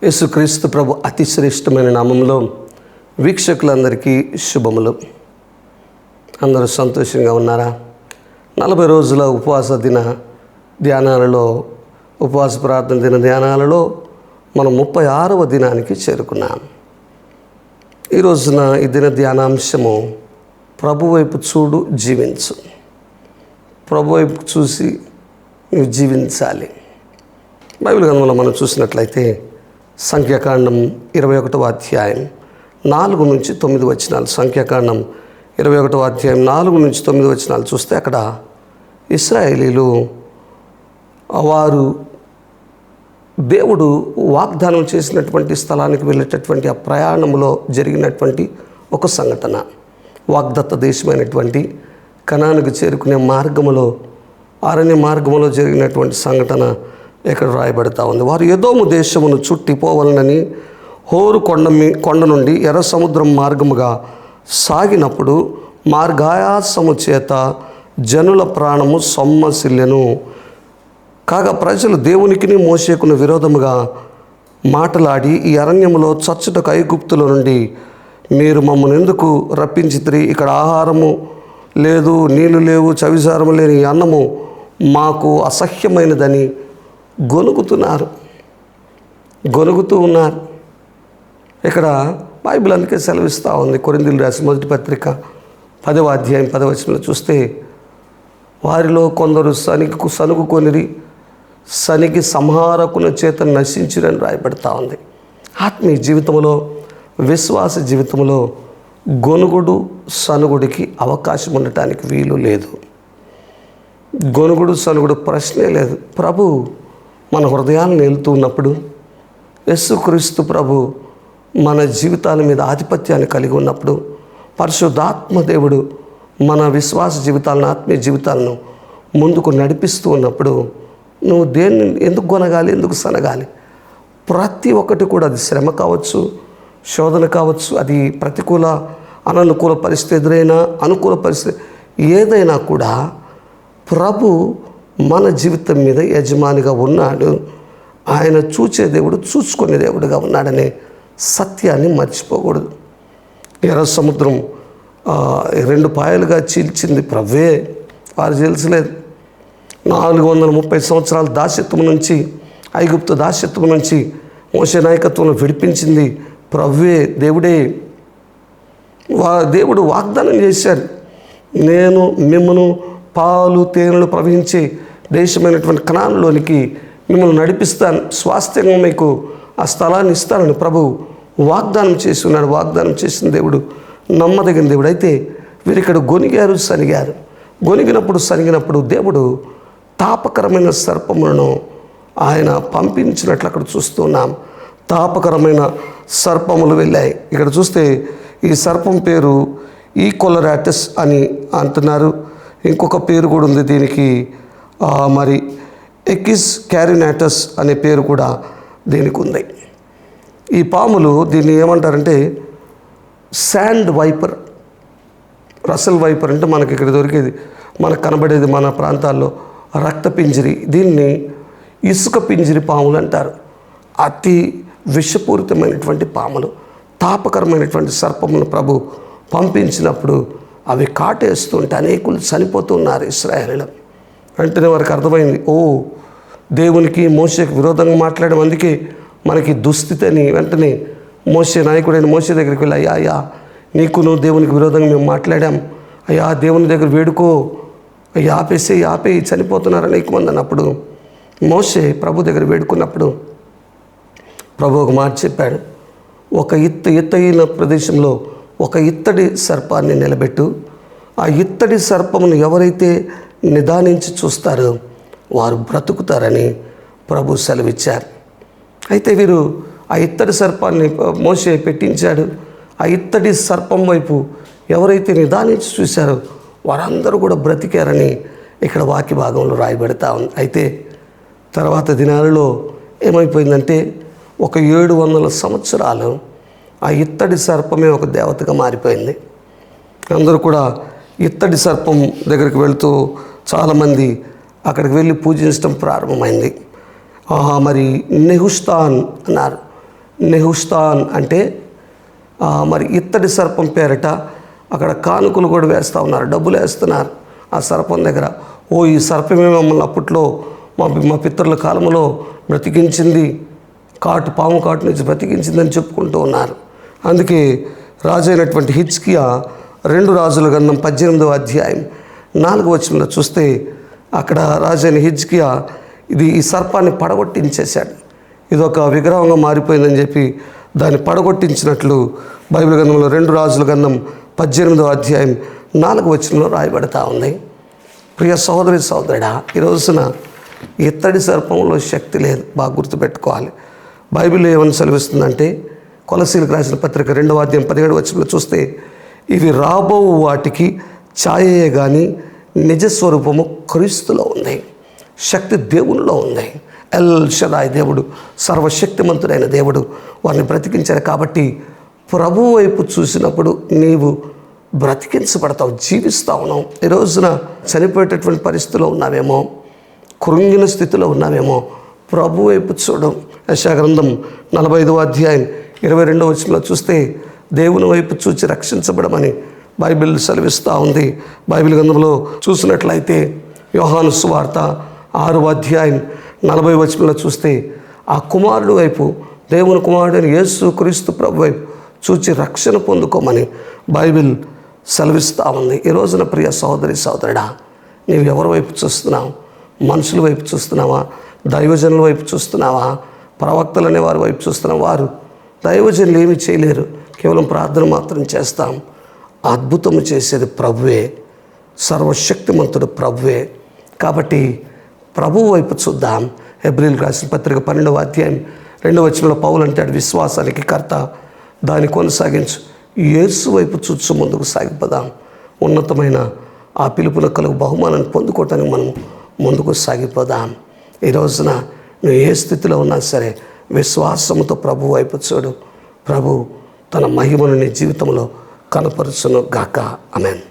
యేసుక్రీస్తు ప్రభు అతి శ్రేష్టమైన నామంలో వీక్షకులందరికీ శుభములు. అందరూ సంతోషంగా ఉన్నారా? 40 రోజుల ఉపవాస దిన ధ్యానాలలో, ఉపవాస ప్రార్థన దిన ధ్యానాలలో మనం 36వ దినానికి చేరుకున్నాం. ఈ రోజున ఈ దిన ధ్యానాంశము ప్రభు వైపు చూడు, జీవించు. ప్రభు వైపు చూసి నువ్వు జీవించాలి. బైబిల్ గ్రంథంలో మనం చూసినట్లయితే సంఖ్యాకాండం 21వ అధ్యాయం 4 నుంచి 9 వచనాలు, సంఖ్యాకాండం 21వ అధ్యాయం 4 నుంచి 9 వచనాలు చూస్తే అక్కడ ఇశ్రాయేలీలు వారు దేవుడు వాగ్దానం చేసినటువంటి స్థలానికి వెళ్ళేటటువంటి ఆ ప్రయాణంలో జరిగినటువంటి ఒక సంఘటన, వాగ్దత్త దేశమైనటువంటి కనానుకు చేరుకునే మార్గములో, అరణ్య మార్గములో జరిగినటువంటి సంఘటన ఇక్కడ రాయబడతా ఉంది. వారు ఎదోము దేశమును చుట్టిపోవాలనని హోరు కొండ నుండి ఎర్ర సముద్రం మార్గముగా సాగినప్పుడు మార్గాయాసము చేత జనుల ప్రాణము సొమ్మసిల్లెను. కాగా ప్రజలు దేవునికిని మోషేకును విరోధముగా మాటలాడి, ఈ అరణ్యములో చచ్చుటకు ఐగుప్తుల నుండి మీరు మమ్మల్ని ఎందుకు రప్పించితిరి? ఇక్కడ ఆహారము లేదు, నీళ్లు లేవు, చవిసారము లేని ఈ అన్నము మాకు అసహ్యమైనదని గొనుగుతూ ఉన్నారు. ఇక్కడ బైబిల్ అందుకే సెలవిస్తూ ఉంది. కొరింథీయులకు రాసిన మొదటి పత్రిక 10వ అధ్యాయం 10వ వచనంలో చూస్తే, వారిలో కొందరు సనుగుకొనిరి, సనికి సంహారకుల చేత నశించిరని రాయబడతా ఉంది. ఆత్మీయ జీవితంలో, విశ్వాస జీవితంలో గొనుగుడు సనుగుడికి అవకాశం ఉండటానికి వీలు లేదు. గొనుగుడు సనుగుడు ప్రశ్నే లేదు. ప్రభు మన హృదయాలను ఏలుతూ ఉన్నప్పుడు, యేసుక్రీస్తు ప్రభు మన జీవితాల మీద ఆధిపత్యాన్ని కలిగి ఉన్నప్పుడు, పరిశుద్ధాత్మ దేవుడు మన విశ్వాస జీవితాలను, ఆత్మీయ జీవితాలను ముందుకు నడిపిస్తూ ఉన్నప్పుడు నువ్వు దేన్ని ఎందుకు కొనగాలి, ఎందుకు సనగాలి? ప్రతి ఒక్కటి కూడా, అది శ్రమ కావచ్చు, శోధన కావచ్చు, అది ప్రతికూల అననుకూల పరిస్థితి ఎదురైనా, అనుకూల పరిస్థితి ఏదైనా కూడా ప్రభు మన జీవితం మీద యజమానిగా ఉన్నాడు. ఆయన చూచే దేవుడు, చూసుకునే దేవుడుగా ఉన్నాడనే సత్యాన్ని మర్చిపోకూడదు. ఎర్ర సముద్రం 2 పాయలుగా చీల్చింది ప్రభువే, వారు తెలుసలేదు. 430 సంవత్సరాల దాస్యత్వం నుంచి, ఐగుప్తు దాస్యత్వం నుంచి మోషే నాయకత్వంలో విడిపించింది ప్రభువే, దేవుడే. దేవుడు వాగ్దానం చేశాడు, నేను మిమ్మను పాలు తేనెలు ప్రవహించే దేశమైనటువంటి కనానులోనికి మిమ్మల్ని నడిపిస్తాను, స్వాస్థ్యంగా మీకు ఆ స్థలాన్ని ఇస్తానని ప్రభు వాగ్దానం చేసి ఉన్నాడు. వాగ్దానం చేసిన దేవుడు నమ్మదగిన దేవుడు. అయితే వీరు ఇక్కడ గొనిగారు, సనిగారు. సనిగినప్పుడు దేవుడు తాపకరమైన సర్పములను ఆయన పంపించినట్లు అక్కడ చూస్తున్నాం. తాపకరమైన సర్పములు వెళ్ళాయి. ఇక్కడ చూస్తే ఈ సర్పం పేరు ఈకొలరాటస్ అని అంటున్నారు. ఇంకొక పేరు కూడా ఉంది దీనికి, మరి ఎకిస్ క్యారినాటస్ అనే పేరు కూడా దీనికి ఉంది. ఈ పాములు దీన్ని ఏమంటారంటే శాండ్ వైపర్, రసల్ వైపర్ అంటే మనకి ఇక్కడ దొరికేది, మనకు కనబడేది మన ప్రాంతాల్లో రక్త పింజరి, దీన్ని ఇసుక పింజరి పాములు అంటారు. అతి విషపూరితమైనటువంటి పాములు, తాపకరమైనటువంటి సర్పమును ప్రభు పంపించినప్పుడు అవి కాటేస్తుంటే అనేకులు చనిపోతున్నారు ఇశ్రాయేలీయులు. వెంటనే వారికి అర్థమైంది, ఓ దేవునికి మోషేకి విరోధంగా మాట్లాడడం, అందుకే మనకి దుస్థితి అని. వెంటనే మోషే నాయకుడైన మోషే దగ్గరికి వెళ్ళి, అయ్యా నీకును దేవునికి విరోధంగా మేము మాట్లాడాం, అయ్యా దేవుని దగ్గర వేడుకో, అయ్యా ఆపేయి చనిపోతున్నారు అనేక మంది అన్నప్పుడు, మోషే ప్రభు దగ్గర వేడుకున్నప్పుడు ప్రభు ఒక మాట చెప్పాడు, ఒక ఎత్తైన ప్రదేశంలో ఒక ఇత్తడి సర్పాన్ని నిలబెట్టు, ఆ ఇత్తడి సర్పమును ఎవరైతే నిదానించి చూస్తారో వారు బ్రతుకుతారని ప్రభు సెలవిచ్చారు. అయితే వీరు ఆ ఇత్తడి సర్పాన్ని మోషే పెట్టించాడు. ఆ ఇత్తడి సర్పం వైపు ఎవరైతే నిదానించి చూశారో వారందరూ కూడా బ్రతికారని ఇక్కడ వాక్య భాగంలో రాయబడతా ఉంది. అయితే తర్వాత దినాలలో ఏమైపోయిందంటే, ఒక 700 సంవత్సరాలు ఆ ఇత్తడి సర్పమే ఒక దేవతగా మారిపోయింది. అందరూ కూడా ఇత్తడి సర్పం దగ్గరికి వెళుతూ చాలామంది అక్కడికి వెళ్ళి పూజించడం ప్రారంభమైంది. మరి నెహుస్తాన్ అన్నారు. నెహుష్తాన్ అంటే మరి ఇత్తడి సర్పం పేరిట అక్కడ కానుకలు కూడా వేస్తూ ఉన్నారు, డబ్బులు వేస్తున్నారు ఆ సర్పం దగ్గర. ఈ సర్పమే మమ్మల్ని అప్పట్లో మా పితరుల కాలంలో బ్రతికించింది, పాము కాటు నుంచి బ్రతికించిందని చెప్పుకుంటూ ఉన్నారు. అందుకే రాజు అయినటువంటి హిజ్కియా 2 రాజుల గ్రంథం 18వ అధ్యాయం 4వ వచనంలో చూస్తే అక్కడ రాజు అయిన హిజ్కియా ఈ సర్పాన్ని పడగొట్టించేశాడు. ఇది ఒక విగ్రహంగా మారిపోయిందని చెప్పి దాన్ని పడగొట్టించినట్లు బైబిల్ గ్రంథంలో 2 రాజుల గ్రంథం 18వ అధ్యాయం 4వ వచనంలో రాయబడతా ఉంది. ప్రియ సహోదరి సహోదరుడా, ఈ రోజున ఇత్తడి సర్పంలో శక్తి లేదు, బాగా గుర్తుపెట్టుకోవాలి. బైబిల్ ఏమని సెలవిస్తుందంటే కొలసీలకు రాసిన పత్రిక 2వ అధ్యాయం 17వ వచనంలో చూస్తే ఇవి రాబో వాటికి ఛాయయే కానీ నిజస్వరూపము క్రీస్తులో ఉంది, శక్తి దేవునిలో ఉంది. ఎల్ షదాయ్ దేవుడు, సర్వశక్తిమంతుడైన దేవుడు వారిని బ్రతికించారు. కాబట్టి ప్రభు వైపు చూసినప్పుడు నీవు బ్రతికించబడతావు, జీవిస్తూ ఉన్నావు. ఈ రోజున చనిపోయేటటువంటి పరిస్థితిలో ఉన్నావేమో, కృంగిన స్థితిలో ఉన్నావేమో, ప్రభు వైపు చూడం. యెషయా గ్రంథం 45వ అధ్యాయం 22వ వచనంలో చూస్తే దేవుని వైపు చూచి రక్షించబడమని బైబిల్ సెలవిస్తూ ఉంది. బైబిల్ గ్రంథంలో చూసినట్లయితే యోహాను సువార్త 6వ అధ్యాయం 40వ వచనంలో చూస్తే ఆ కుమారుడు వైపు, దేవుని కుమారుడైన యేసు క్రీస్తు ప్రభు వైపు చూచి రక్షణ పొందుకోమని బైబిల్ సెలవిస్తూ ఉంది. ఈ రోజున ప్రియ సహోదరి సహోదరుడా, నీవు ఎవరి వైపు చూస్తున్నావు? మనుషుల వైపు చూస్తున్నావా? దైవజనుల వైపు చూస్తున్నావా? ప్రవక్తలు అనే వారి వైపు చూస్తున్నావా? వారు దైవజనులు ఏమీ చేయలేరు, కేవలం ప్రార్థన మాత్రం చేస్తాం. అద్భుతము చేసేది ప్రభువే, సర్వశక్తిమంతుడు ప్రభువే. కాబట్టి ప్రభువు వైపు చూద్దాం. హెబ్రీయులకు రాసిన పత్రిక 12వ అధ్యాయం 2వ వచనంలో పౌలు అంటాడు, విశ్వాసానికి కర్త, దాన్ని కొనసాగించు, యేసు వైపు చూచు ముందుకు సాగిపోదాం. ఉన్నతమైన ఆ పిలుపున కలుగు బహుమానాన్ని పొందుకోవటానికి మనం ముందుకు సాగిపోదాం. ఈ రోజున నువ్వు ఏ స్థితిలో ఉన్నా సరే విశ్వాసంతో ప్రభు వైపు చూడు. ప్రభు తన మహిమను నీ జీవితంలో కనపరుచును గాక. ఆమేన్.